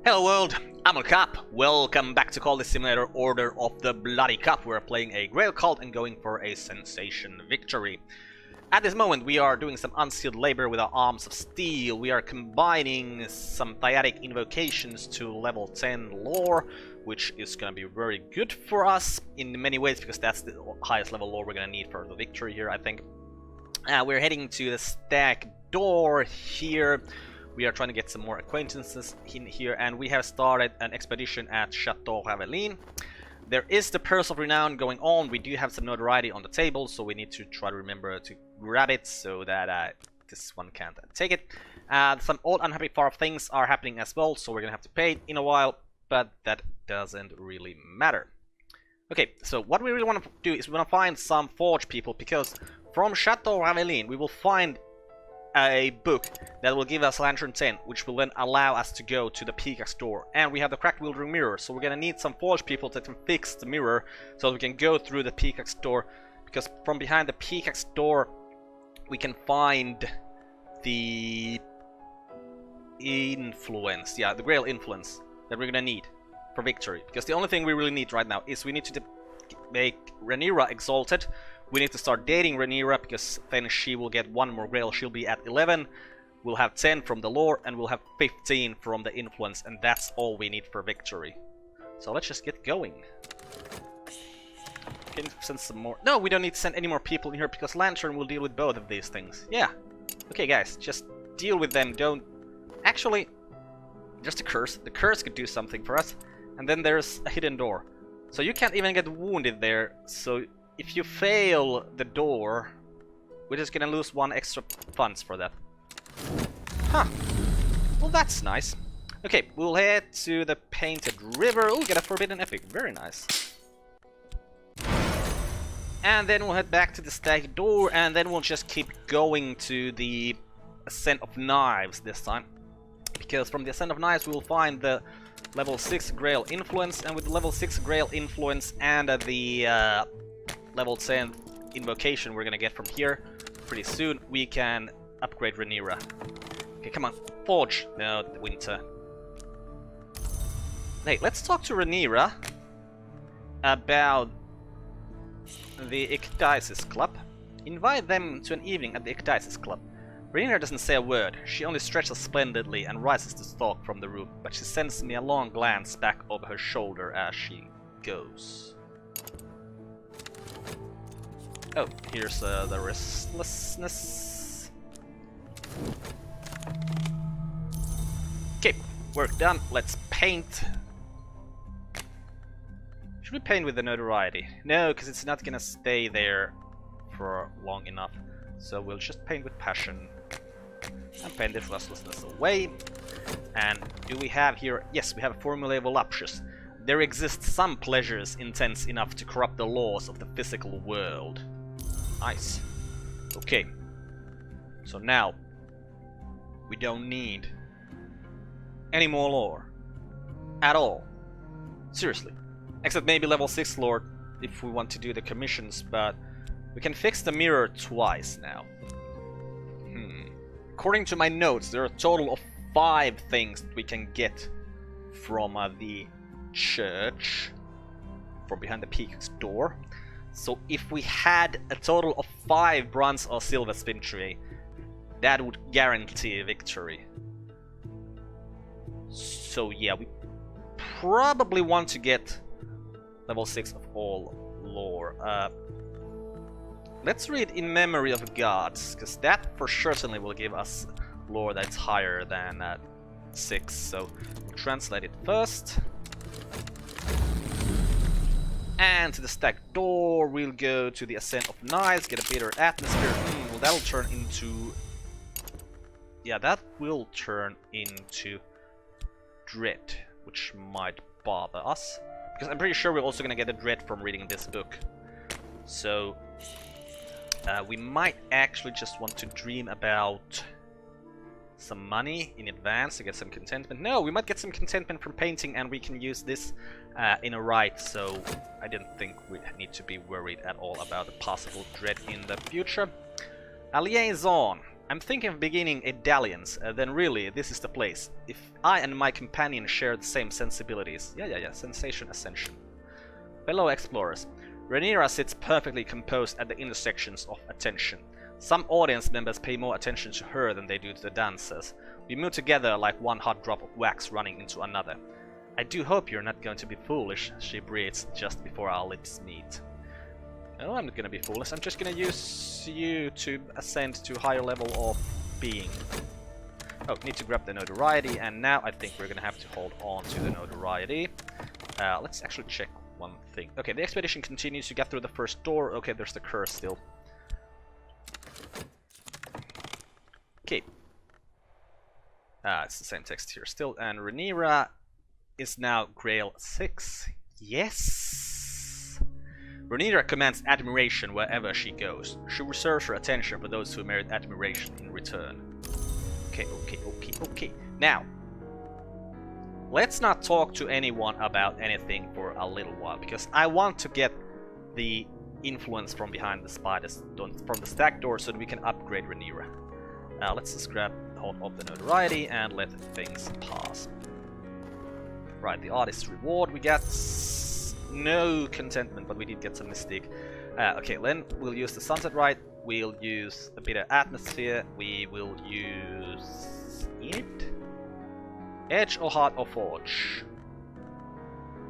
Hello world, I'm Carp. Welcome back to Cultist Simulator Order of the Bloody Cup. We're playing a Grail cult and going for a sensation victory. At this moment we are doing some unskilled labor with our arms of steel. We are combining some dyadic invocations to level 10 lore, which is gonna be very good for us in many ways because that's the highest level lore we're gonna need for the victory here, I think. We're heading to the stack door here. We are trying to get some more acquaintances in here, and we have started an expedition at Chateau Ravelin. There is the Purse of Renown going on. We do have some notoriety on the table, so we need to try to remember to grab it so that this one can't take it. Some old unhappy far things are happening as well, so we're gonna have to pay it in a while, but that doesn't really matter. Okay, so what we really want to do is we want to find some forge people, because from Chateau Ravelin we will find a book that will give us Lantern 10, which will then allow us to go to the pickaxe door. And we have the cracked wielding mirror, so we're gonna need some forge people that can fix the mirror so that we can go through the pickaxe door, because from behind the pickaxe door we can find the influence, the Grail influence that we're gonna need for victory. Because the only thing we really need right now is we need to make Renira exalted. We need to start dating Renira, because then she will get one more Grail. She'll be at 11, we'll have 10 from the lore, and we'll have 15 from the influence, and that's all we need for victory. So let's just get going. Can send some more. No, we don't need to send any more people in here, because Lantern will deal with both of these things. Yeah. Okay guys, just deal with them. Don't... Actually, just a curse. The curse could do something for us. And then there's a hidden door. So you can't even get wounded there, so if you fail the door, we're just gonna lose 1 extra funds for that. Huh. Well, that's nice. Okay, we'll head to the Painted River. Oh, get a Forbidden Epic. Very nice. And then we'll head back to the stack door, and then we'll just keep going to the Ascent of Knives this time. Because from the Ascent of Knives we will find the level 6 Grail influence, and with the level 6 Grail influence and the level 10 invocation we're gonna get from here pretty soon, we can upgrade Renira. Okay, come on, forge. No, the winter. Hey, let's talk to Renira about the Ecdysis Club. Invite them to an evening at the Ecdysis Club. Renira doesn't say a word. She only stretches splendidly and rises to stalk from the room, but she sends me a long glance back over her shoulder as she goes. Oh, here's the restlessness. Okay, work done. Let's paint. Should we paint with the notoriety? No, because it's not gonna stay there for long enough. So we'll just paint with passion. And paint this restlessness away. And do we have here... Yes, we have a formula of voluptuous. There exists some pleasures intense enough to corrupt the laws of the physical world. Nice. Okay. So now we don't need any more lore at all. Seriously. Except maybe level 6 lore if we want to do the commissions, but we can fix the mirror twice now. According to my notes, there are a total of 5 things that we can get from the church, from behind the pickaxe door. So if we had a total of 5 bronze or silver spintry, that would guarantee a victory. So yeah, we probably want to get level 6 of all lore. Let's read In Memory of Gods, because that for certainly will give us lore that's higher than 6. So we'll translate it first. And to the stack door, we'll go to the Ascent of Knives, get a bitter atmosphere. Well, that'll turn into... Yeah, that will turn into dread, which might bother us. Because I'm pretty sure we're also gonna get a dread from reading this book. So... we might actually just want to dream about some money in advance to get some contentment. No, we might get some contentment from painting, and we can use this in a rite, so I didn't think we need to be worried at all about a possible dread in the future. A liaison. I'm thinking of beginning a dalliance, then really, this is the place. If I and my companion share the same sensibilities. Yeah, sensation ascension. Fellow explorers. Renira sits perfectly composed at the intersections of attention. Some audience members pay more attention to her than they do to the dancers. We move together like one hot drop of wax running into another. I do hope you're not going to be foolish, she breathes just before our lips meet. No, I'm not gonna be foolish. I'm just gonna use you to ascend to a higher level of being. Oh, need to grab the notoriety, and now I think we're gonna have to hold on to the notoriety. Let's actually check one thing. Okay, the expedition continues. You get through the first door. Okay, there's the curse still. Okay. It's the same text here still, and Renira is now Grail 6. Yes! Renira commands admiration wherever she goes. She reserves her attention for those who merit admiration in return. Okay. Now, let's not talk to anyone about anything for a little while, because I want to get the influence from behind the spiders from the stack door so that we can upgrade Renira. Let's just grab hold of the notoriety and let things pass. Right, the artist's reward we get. No contentment, but we did get some mystique. Okay, then we'll use the sunset rite. We'll use a bit of atmosphere. We will use it. Edge or heart or forge.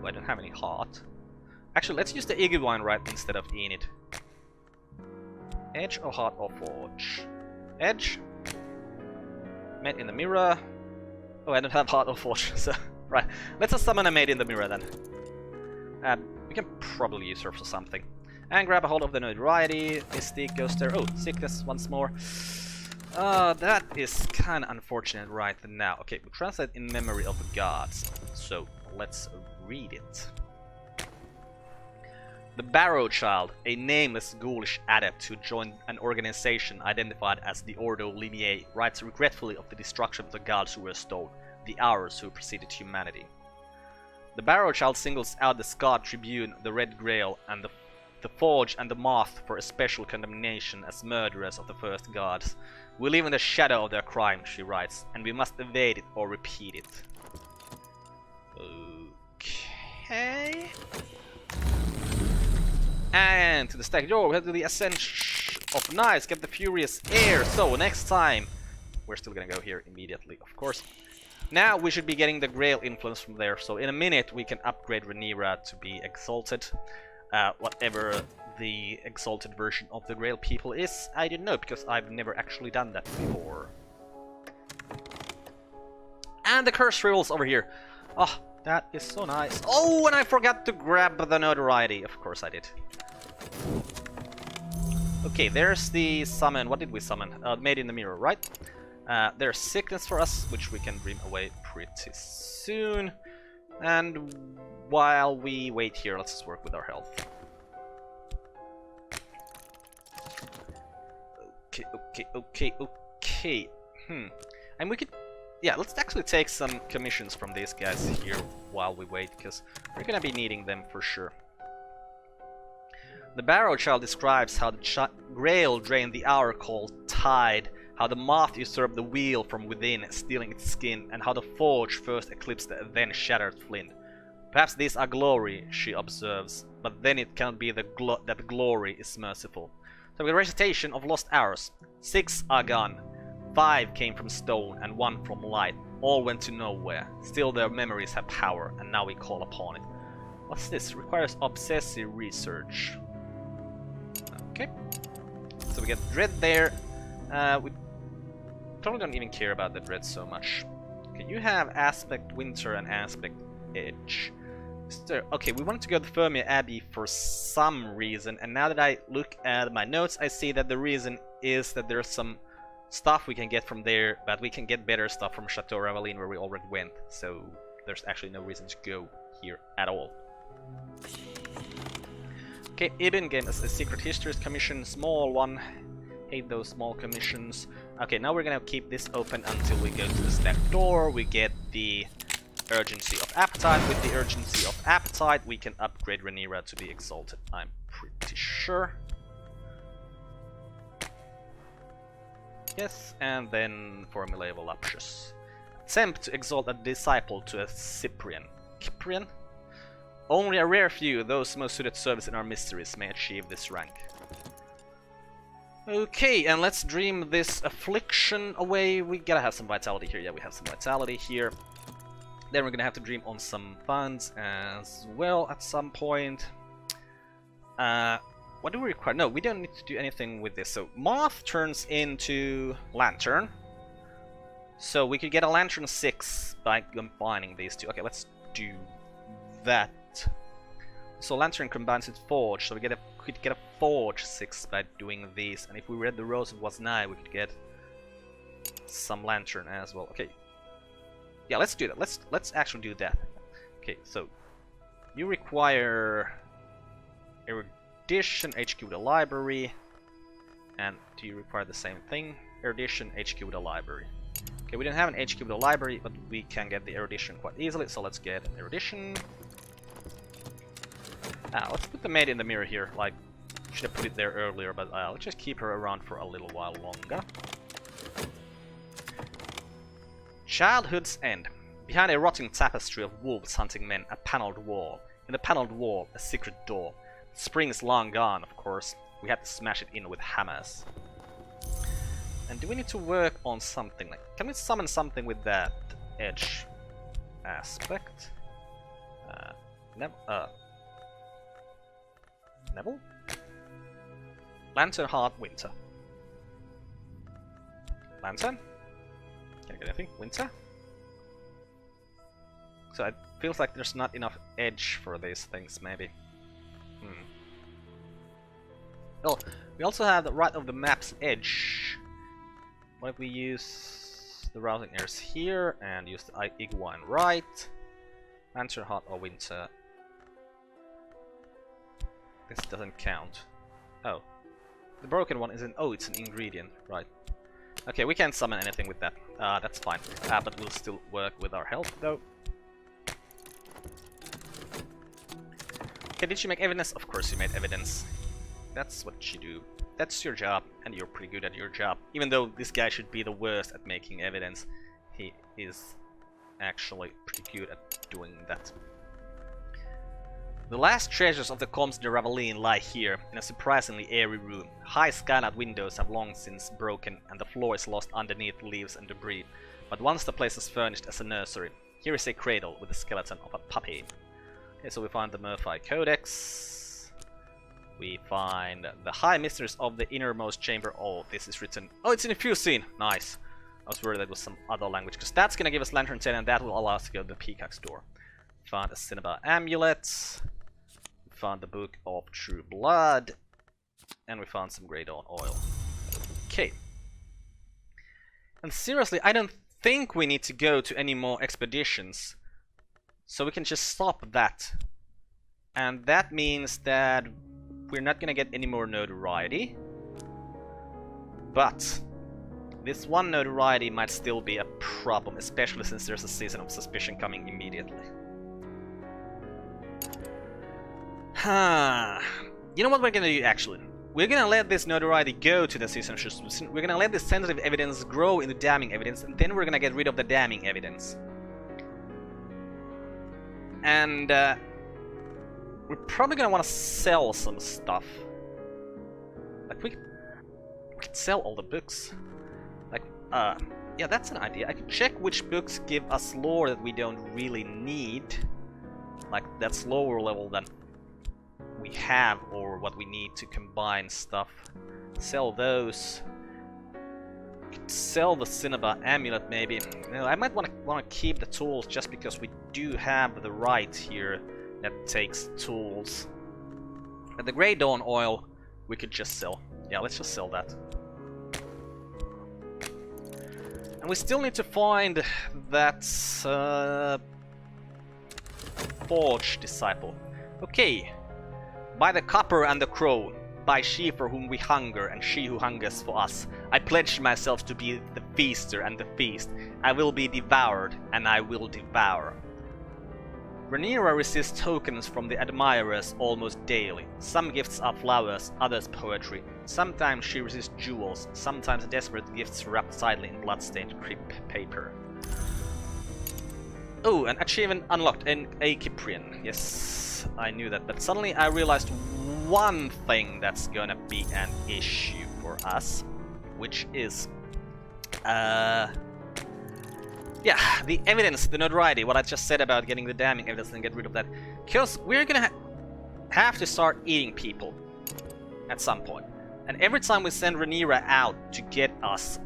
Oh, I don't have any heart. Actually, let's use the Iguine rite instead of Enid. Edge or heart or forge. Edge. Made in the mirror. Oh, I don't have heart or forge. So right, let's just summon a maid in the mirror then. We can probably use her for something. And grab a hold of the notoriety. Mystique goes there. Oh, sickness once more. That is kind of unfortunate right now. Okay, we translate in memory of the gods. So, let's read it. The Barrow Child, a nameless ghoulish adept who joined an organization identified as the Ordo Lineae, writes regretfully of the destruction of the gods who were stole, the hours who preceded humanity. The Barrow Child singles out the Scarred Tribune, the Red Grail, and the Forge and the Moth for a special condemnation as murderers of the first gods. We live in the shadow of their crime, she writes, and we must evade it or repeat it. Okay. And to the stack door, we have to do the ascension of knives, get the furious air. So next time, we're still gonna go here immediately, of course. Now we should be getting the Grail influence from there, so in a minute we can upgrade Renira to be exalted. Whatever the exalted version of the Grail people is, I don't know, because I've never actually done that before. And the curse rules over here. Oh, that is so nice. Oh, and I forgot to grab the notoriety. Of course I did. Okay, there's the summon. What did we summon? Made in the mirror, right? There's sickness for us, which we can dream away pretty soon. And while we wait here, let's just work with our health. Okay. And we could... Yeah, let's actually take some commissions from these guys here while we wait, because we're gonna be needing them for sure. The Barrow Child describes how the Grail drained the hour called Tide, how the Moth usurped the wheel from within, stealing its skin, and how the Forge first eclipsed the then shattered flint. Perhaps these are glory, she observes, but then it cannot be that glory is merciful. So we have a recitation of lost hours. 6 are gone. 5 came from stone and 1 from light. All went to nowhere. Still their memories have power, and now we call upon it. What's this? Requires obsessive research. Okay. So we get Dread there. We probably don't even care about the Dread so much. Okay, you have Aspect Winter and Aspect Edge. Okay, we wanted to go to Fermia Abbey for some reason, and now that I look at my notes, I see that the reason is that there's some stuff we can get from there, but we can get better stuff from Chateau Raveline where we already went, so there's actually no reason to go here at all. Okay, Ibn gave us a Secret Histories commission, small one. Hate those small commissions. Okay, now we're gonna keep this open until we go to the step door. We get the Urgency of Appetite. With the Urgency of Appetite, we can upgrade Renira to be exalted, I'm pretty sure. Yes, and then formulae voluptuous. Attempt to exalt a disciple to a Cyprian. Cyprian? Only a rare few, those most suited to service in our mysteries, may achieve this rank. Okay, and let's dream this affliction away. We gotta have some vitality here. Yeah, we have some vitality here. Then we're gonna have to dream on some funds as well at some point. What do we require? No, we don't need to do anything with this. So Moth turns into Lantern. So we could get a Lantern 6 by combining these two. Okay, let's do that. So Lantern combines with Forge, so we could get a Forge 6 by doing these. And if we read the Rose it was 9, we could get some Lantern as well. Okay. Yeah, let's do that. Let's actually do that. Okay, so you require Erudition, HQ with a library. And do you require the same thing? Erudition, HQ with a library. Okay, we don't have an HQ with a library, but we can get the Erudition quite easily, so let's get an Erudition. Let's put the maid in the mirror here. Like, should have put it there earlier, but let's just keep her around for a little while longer. Childhood's End. Behind a rotting tapestry of wolves hunting men, a paneled wall. In the paneled wall, a secret door. Spring is long gone, of course. We had to smash it in with hammers. And do we need to work on something? Like, can we summon something with that edge aspect? Neville? Lantern Heart Winter. Lantern? Can I get anything? Winter? So it feels like there's not enough edge for these things, maybe. Oh, we also have the right of the map's edge. What if we use the routing airs here and use the Iguane right? Lantern Heart or Winter. This doesn't count. Oh. The broken one isn't. Oh, it's an ingredient, right. Okay, we can't summon anything with that. That's fine. But we'll still work with our health though. Okay, did you make evidence? Of course you made evidence. That's what you do. That's your job, and you're pretty good at your job. Even though this guy should be the worst at making evidence, he is actually pretty good at doing that. The last treasures of the Comte de Raveline lie here, in a surprisingly airy room. High skylight windows have long since broken, and the floor is lost underneath leaves and debris. But once the place is furnished as a nursery, here is a cradle with the skeleton of a puppy. Okay, so we find the Murphy Codex. We find the High Mysteries of the Innermost Chamber. Oh, this is written. Oh, it's in a Fusine! Nice. I was worried that was some other language, because that's gonna give us Lantern 10, and that will allow us to go to the Peacock's door. Found a Cinnabar Amulet. Found the Book of True Blood, and we found some Grey Dawn oil. Okay. And seriously, I don't think we need to go to any more expeditions, so we can just stop that. And that means that we're not gonna get any more notoriety, but this one notoriety might still be a problem, especially since there's a Season of Suspicion coming immediately. You know what we're gonna do actually? We're gonna let this notoriety go to the Season of Suspicion. We're gonna let this sensitive evidence grow into damning evidence, and then we're gonna get rid of the damning evidence. And we're probably gonna want to sell some stuff. Like we could sell all the books. Like, yeah, that's an idea. I could check which books give us lore that we don't really need. Like, that's lower level than we have, or what we need to combine stuff. Sell those. Sell the Cinnabar Amulet maybe. You know, I might want to keep the tools just because we do have the right here that takes tools. And the Grey Dawn oil we could just sell. Yeah, let's just sell that. And we still need to find that Forge Disciple. Okay. By the copper and the crow, by she for whom we hunger and she who hungers for us, I pledge myself to be the feaster and the feast. I will be devoured and I will devour. Renira receives tokens from the admirers almost daily. Some gifts are flowers, others poetry. Sometimes she receives jewels, sometimes desperate gifts wrapped tidily in bloodstained crepe paper. Oh, an achievement unlocked in a Cyprian. Yes, I knew that, but suddenly I realized one thing that's gonna be an issue for us, which is yeah, the evidence, the notoriety, what I just said about getting the damning evidence and get rid of that. Because we're gonna have to start eating people at some point. And every time we send Renira out to get us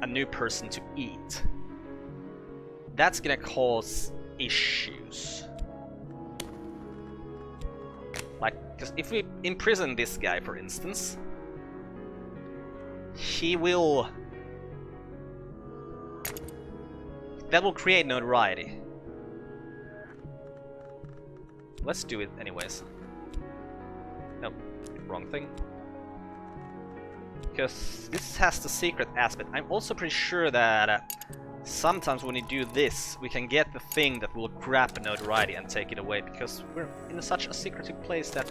a new person to eat, that's gonna cause issues. Like, because if we imprison this guy, for instance, he will... that will create notoriety. Let's do it anyways. Nope, wrong thing. Because this has the secret aspect. I'm also pretty sure that sometimes when you do this, we can get the thing that will grab the notoriety and take it away, because we're in such a secretive place that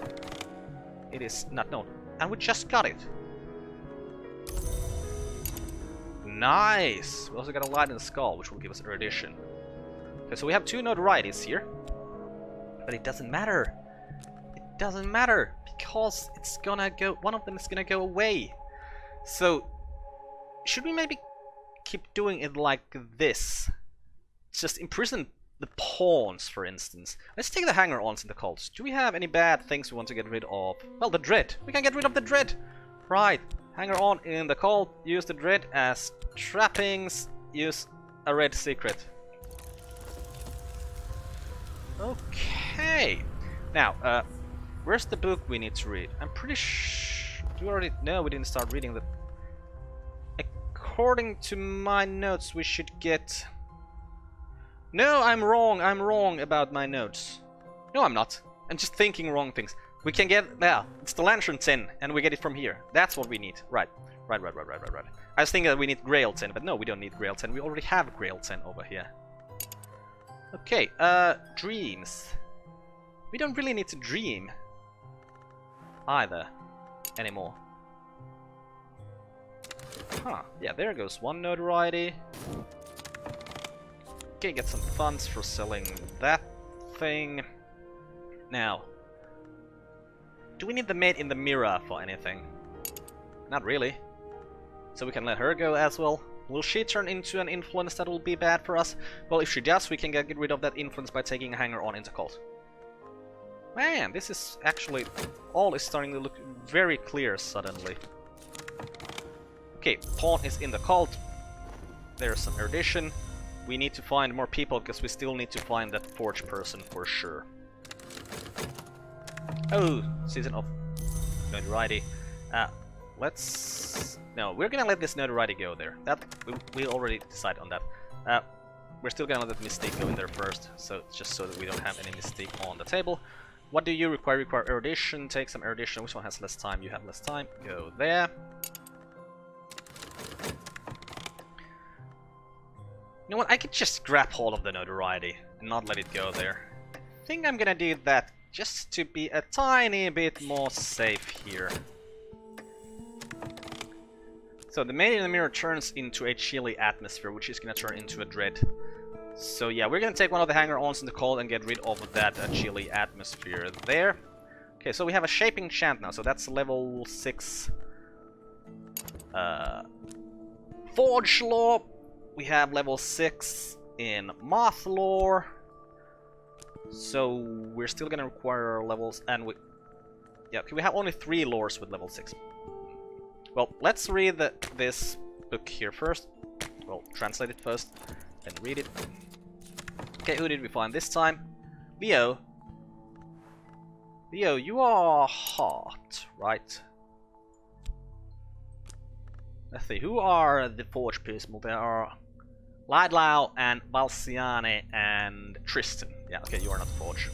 it is not known. And we just got it. Nice! We also got a light in the skull, which will give us erudition. Okay, so we have 2 notorieties here. But it doesn't matter. It doesn't matter, because it's gonna go... one of them is gonna go away. So, should we maybe keep doing it like this? Just imprison the pawns, for instance. Let's take the hanger-ons in the cults. Do we have any bad things we want to get rid of? Well, the dread. We can get rid of the dread! Right. Hanger-on in the cult. Use the dread as trappings. Use a red secret. Okay. Now, where's the book we need to read? I'm pretty sure... do we already... no, we didn't start reading the... according to my notes, we should get... no, I'm wrong about my notes. No, I'm not. I'm just thinking wrong things. We can get... yeah, it's the Lantern 10, and we get it from here. That's what we need. Right. Right. I was thinking that we need Grail 10, but no, we don't need Grail 10. We already have Grail 10 over here. Okay, dreams. We don't really need to dream either anymore. Huh, yeah, there goes one notoriety. Okay, get some funds for selling that thing. Now, do we need the maid in the mirror for anything? Not really. So we can let her go as well. Will she turn into an influence that will be bad for us? Well, if she does, we can get rid of that influence by taking a hanger-on into cult. Man, this is actually... all is starting to look very clear suddenly. Okay, pawn is in the cult. There's some erudition. We need to find more people, because we still need to find that forge person for sure. Oh, season of notoriety. Let's... no, we're gonna let this notoriety go there. That we already decided on that. We're still gonna let the mystique go in there first, so just so that we don't have any mystique on the table. What do you require? Require erudition. Take some erudition. Which one has less time? You have less time. Go there. You know what? I could just grab hold of the notoriety and not let it go there. I think I'm gonna do that just to be a tiny bit more safe here. So the maid in the mirror turns into a chilly atmosphere, which is gonna turn into a dread. So yeah, we're gonna take one of the hanger-ons in the cold and get rid of that chilly atmosphere there. Okay, so we have a shaping chant now, so that's level 6. Forge lore. We have level 6 in moth lore. So we're still gonna require levels, and we... yeah, okay, we have only 3 lores with level 6. Well, let's read this book here first. Well, translate it first, then read it. Okay, who did we find this time? Leo. Leo, you are hot, right? Let's see, who are the Forge people? There are Lydlau and Balsiane and Tristan. Yeah, okay, you are not Forge.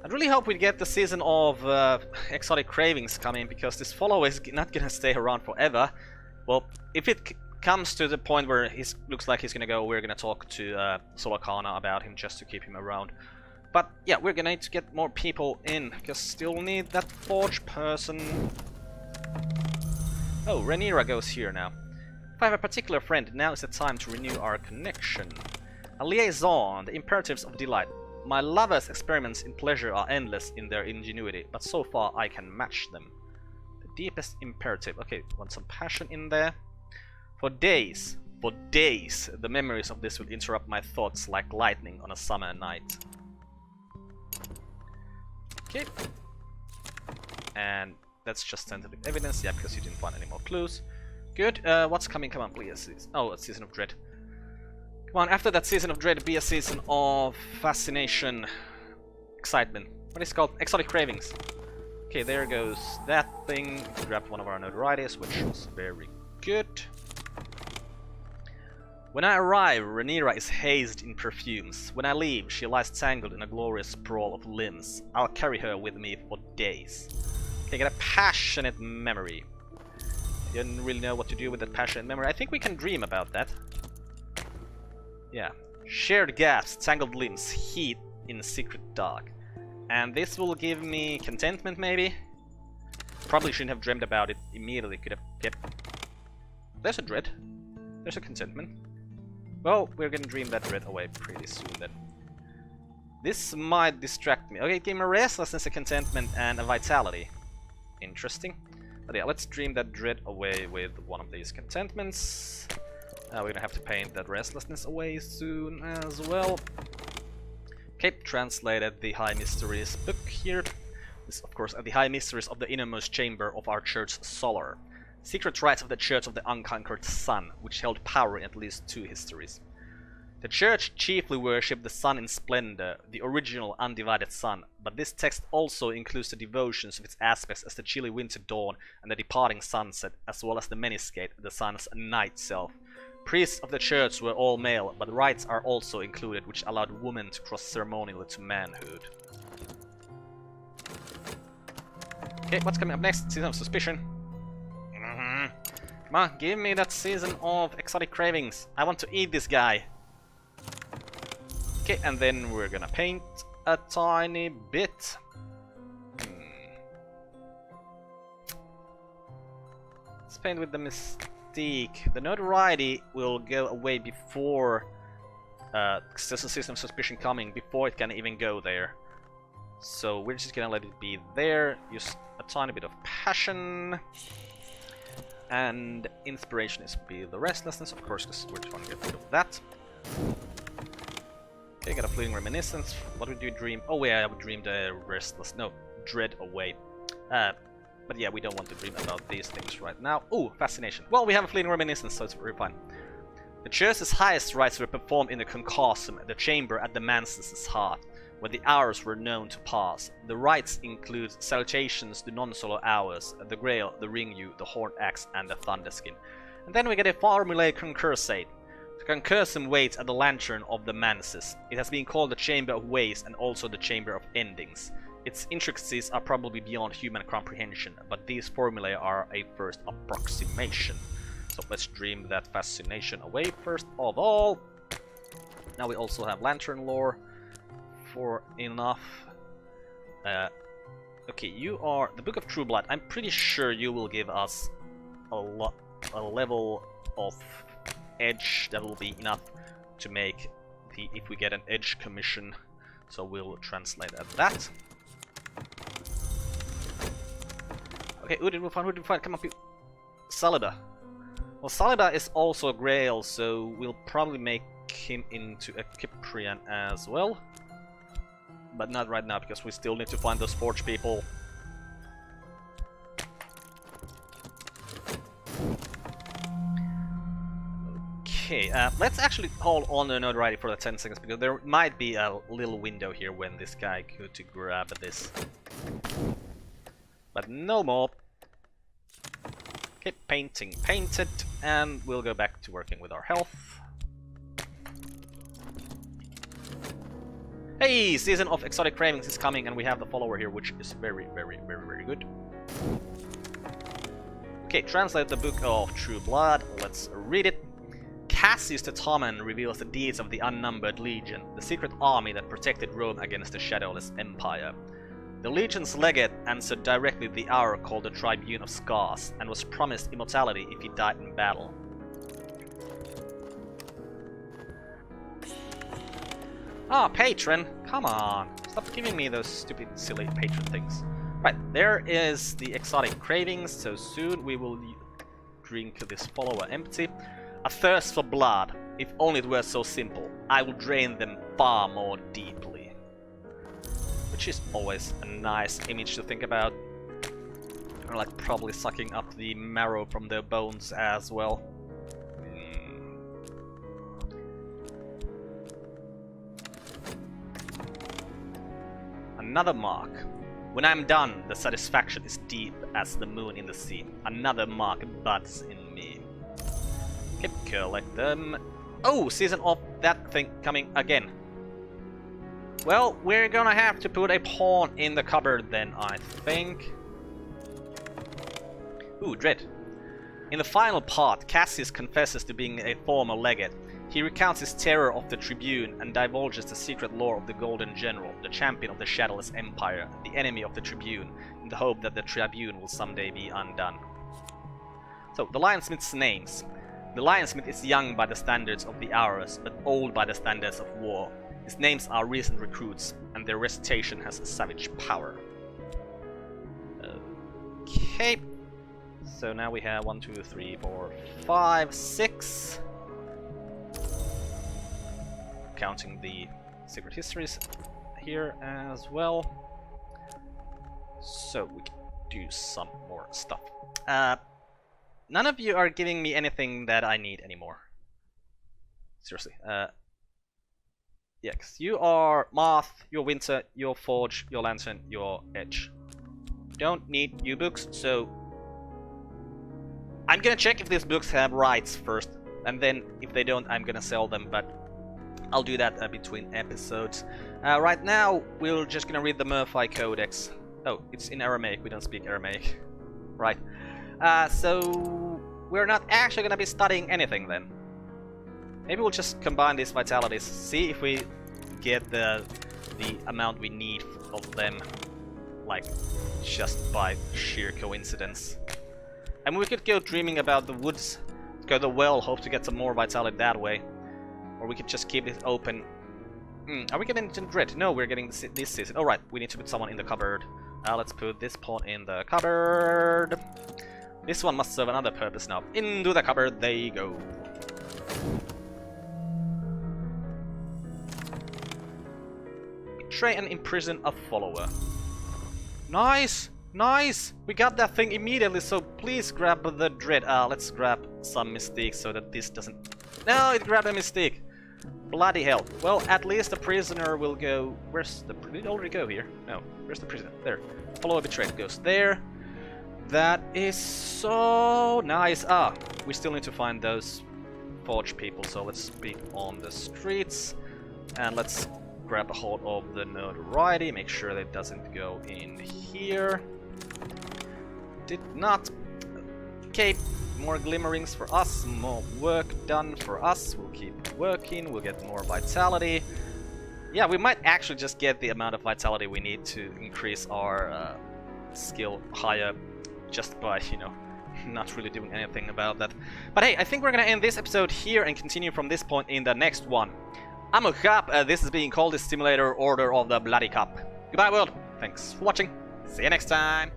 I really hope we get the season of Exotic Cravings coming, because this follow is not gonna stay around forever. Well, if it comes to the point where he looks like he's gonna go, we're gonna talk to Solakana about him just to keep him around. But yeah, we're gonna need to get more people in, because still need that forge person. Oh, Renira goes here now. If I have a particular friend, now is the time to renew our connection. A liaison, the imperatives of delight. My lover's experiments in pleasure are endless in their ingenuity, but so far I can match them. The deepest imperative. Okay, want some passion in there. For days, the memories of this will interrupt my thoughts like lightning on a summer night. Okay. And that's just tentative evidence, yeah, because you didn't find any more clues. Good. What's coming? Come on, please. Oh, a Season of Dread. Come on, after that Season of Dread, be a season of fascination, excitement. What is it called? Exotic cravings. Okay, there goes that thing. Grabbed one of our notorieties, which was very good. When I arrive, Renira is hazed in perfumes. When I leave, she lies tangled in a glorious sprawl of limbs. I'll carry her with me for days. Okay, get a passionate memory. I didn't really know what to do with that passionate memory. I think we can dream about that. Yeah. Shared gaps, tangled limbs, heat in secret dark. And this will give me contentment, maybe? Probably shouldn't have dreamed about it immediately. Could have kept... There's a dread. There's a contentment. Well, we're gonna dream that dread away pretty soon then. This might distract me. Okay, it gave me a restlessness, a contentment, and a vitality. Interesting. But yeah, let's dream that dread away with one of these contentments. We're gonna have to paint that restlessness away soon as well. Okay, translated the High Mysteries book here. This, of course, are the High Mysteries of the innermost chamber of our church solar. Secret rites of the Church of the Unconquered Sun, which held power in at least 2 histories. The church chiefly worshipped the sun in splendor, the original undivided sun, but this text also includes the devotions of its aspects as the chilly winter dawn and the departing sunset, as well as the Meniscate, the sun's night self. Priests of the church were all male, but rites are also included which allowed women to cross ceremonially to manhood. Okay, what's coming up next? Season of Suspicion. Come on, give me that Season of Exotic Cravings. I want to eat this guy. Okay, and then we're gonna paint a tiny bit. Let's paint with the Mystique. The notoriety will go away before there's a Season of Suspicion coming, before it can even go there. So we're just gonna let it be there. Use a tiny bit of passion. And inspiration is be the restlessness, of course, because we're trying to get rid of that. Okay, got a fleeting reminiscence. What would you dream? Oh yeah, I would dream the restless. No, dread away. But yeah, we don't want to dream about these things right now. Oh, fascination. Well, we have a fleeting reminiscence, so it's very fine. The church's highest rites were performed in the Concorsum, the chamber at the Manson's heart, where the hours were known to pass. The rites include salutations to non-solo hours, the Grail, the Ringu, the Horned Axe, and the Thunderskin. And then we get a formulae concursate. The concursum waits at the lantern of the Manses. It has been called the Chamber of Ways and also the Chamber of Endings. Its intricacies are probably beyond human comprehension, but these formulae are a first approximation. So let's dream that fascination away first of all. Now we also have lantern lore. For enough. Okay, you are the Book of True Blood. I'm pretty sure you will give us a level of edge that will be enough to make the if we get an edge commission. So we'll translate that. Okay, who did we find? Come on, people. Saliba. Well, Saliba is also a Grail, so we'll probably make him into a Cyprian as well. But not right now, because we still need to find those forge people. Okay, let's actually hold on to notoriety for the 10 seconds, because there might be a little window here when this guy could to grab this. But no more. Okay, painting painted, and we'll go back to working with our health. Hey, Season of Exotic Cravings is coming, and we have the follower here, which is very, very, very, very good. Okay, translate the Book of True Blood. Let's read it. Cassius the Tommen reveals the deeds of the unnumbered Legion, the secret army that protected Rome against the shadowless Empire. The Legion's legate answered directly the hour called the Tribune of Scars, and was promised immortality if he died in battle. Ah, patron! Come on! Stop giving me those stupid, silly patron things. Right, there is the exotic cravings, so soon we will drink this follower empty. A thirst for blood. If only it were so simple. I will drain them far more deeply. Which is always a nice image to think about. Or like probably sucking up the marrow from their bones as well. Another mark. When I'm done, the satisfaction is deep as the moon in the sea. Another mark buds in me. Okay, collect them. Oh, season of that thing coming again. Well, we're gonna have to put a pawn in the cupboard then, I think. Ooh, dread. In the final part, Cassius confesses to being a former legate. He recounts his terror of the Tribune and divulges the secret lore of the Golden General, the champion of the Shadowless Empire, the enemy of the Tribune, in the hope that the Tribune will someday be undone. So, the Lionsmith's names. The Lionsmith is young by the standards of the hours, but old by the standards of war. His names are recent recruits, and their recitation has savage power. Okay. So now we have 1, 2, 3, 4, 5, 6. Counting the secret histories here as well. So we can do some more stuff. None of you are giving me anything that I need anymore. Seriously. Yeah, 'cause you are Moth, you're Winter, you're Forge, you're Lantern, you're Edge. Don't need new books, so I'm gonna check if these books have rights first, and then if they don't, I'm gonna sell them, but I'll do that between episodes. Right now, we're just gonna read the Murphy Codex. Oh, it's in Aramaic, we don't speak Aramaic. Right. So we're not actually gonna be studying anything then. Maybe we'll just combine these vitalities, see if we get the amount we need of them, like, just by sheer coincidence. And we could go dreaming about the woods, go to the well, hope to get some more vitality that way. Or we could just keep it open. Are we getting into Dread? No, we're getting this season. Alright, we need to put someone in the cupboard. Let's put this pawn in the cupboard. This one must serve another purpose now. Into the cupboard they go. Betray and imprison a follower. Nice! Nice! We got that thing immediately, so please grab the Dread. Let's grab some Mystique so that this doesn't... No, it grabbed a Mystique! Bloody hell. Well, at least the prisoner will go... Where's the... Did it already go here? No. Where's the prisoner? There. Follower betrayed goes there. That is so nice. We still need to find those Forge people, so let's be on the streets. And let's grab a hold of the notoriety, make sure that it doesn't go in here. Did not. Okay, more glimmerings for us, more work done for us. We'll keep working, we'll get more vitality. Yeah, we might actually just get the amount of vitality we need to increase our skill higher just by, you know, not really doing anything about that. But hey, I think we're gonna end this episode here and continue from this point in the next one. I'm a Carp, this is being Cultist Simulator, Order of the Bloody Cup. Goodbye world, thanks for watching, see you next time.